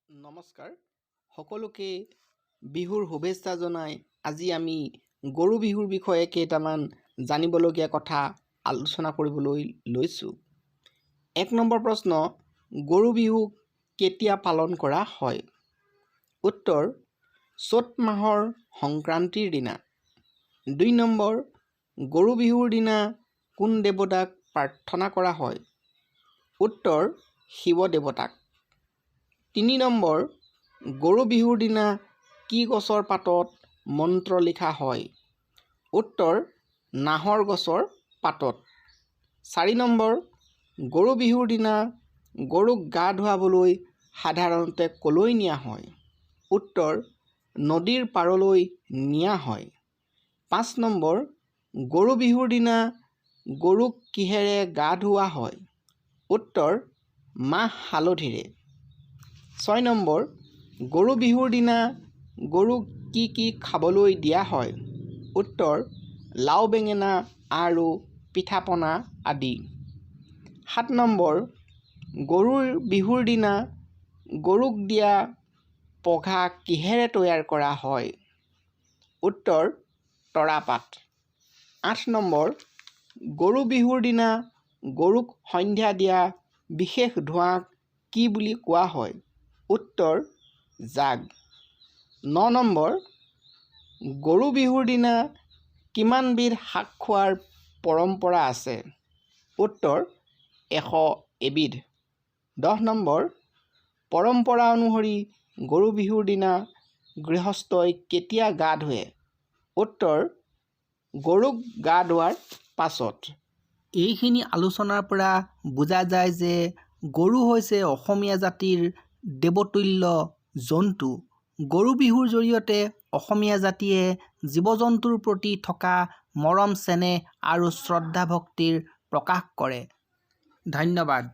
নমস্কাৰ সকলোকে বিহুৰ শুভেচ্ছা জনাই আজি আমি গৰু বিহুৰ বিষয়ে কেইটামান জানিবলগীয়া কথা আলোচনা কৰিবলৈ লৈছোঁ। ১ নম্বৰ প্ৰশ্ন, গৰু বিহু কেতিয়া পালন কৰা হয়? উত্তৰ, চ'ত মাহৰ সংক্ৰান্তিৰ দিনা। ২ নম্বৰ, গৰু বিহুৰ দিনা কোন দেৱতাক প্ৰাৰ্থনা কৰা হয়? উত্তৰ, শিৱ দেৱতাক। ৩ নম্বৰ, গৰু বিহুৰ দিনা কি গছৰ পাতত মন্ত্ৰ লিখা হয়? উত্তৰ, নাহৰ গছৰ পাতত। ৪ নম্বৰ, গৰু বিহুৰ দিনা গৰুক গা ধুৱাবলৈ সাধাৰণতে ক'লৈ নিয়া হয়? উত্তৰ, নদীৰ পাৰলৈ নিয়া হয়। ৫ নম্বৰ, গৰু বিহুৰ দিনা গৰুক কিহেৰে গা ধুওৱা হয়? উত্তৰ, মাহ হালধিৰে। ৬ নম্বৰ, গৰু বিহুৰ দিনা গৰুক কি কি খাবলৈ দিয়া হয়? উত্তৰ, লাও বেঙেনা আৰু পিঠা পনা আদি। ৭ নম্বৰ, গৰুৰ বিহুৰ দিনা গৰুক দিয়া পঘা কিহেৰে তৈয়াৰ কৰা হয়? উত্তৰ, তৰাপাত। ৮ নম্বৰ, গৰু বিহুৰ দিনা গৰুক সন্ধ্যা দিয়া বিশেষ ধোঁৱাক কি বুলি কোৱা হয়? উত্তৰ, জাগ। ৯ নম্বৰ, গৰু বিহুৰ দিনা কিমান বিধ শাক খোৱাৰ পৰম্পৰা আছে? উত্তৰ, ১০০ এবিধ। ১০ নম্বৰ, পৰম্পৰা অনুসৰি গৰু বিহুৰ দিনা গৃহস্থই কেতিয়া গা ধুৱে? উত্তৰ, গৰুক গা ধোৱাৰ পাছত। এইখিনি আলোচনাৰ পৰা বুজা যায় যে গৰু হৈছে অসমীয়া জাতিৰ দেৱতুল্য জন্তু। গৰু বিহুৰ জৰিয়তে অসমীয়া জাতিয়ে জীৱ-জন্তুৰ প্ৰতি থকা মৰম চেনেহ আৰু শ্ৰদ্ধা ভক্তিৰ প্ৰকাশ কৰে। ধন্যবাদ।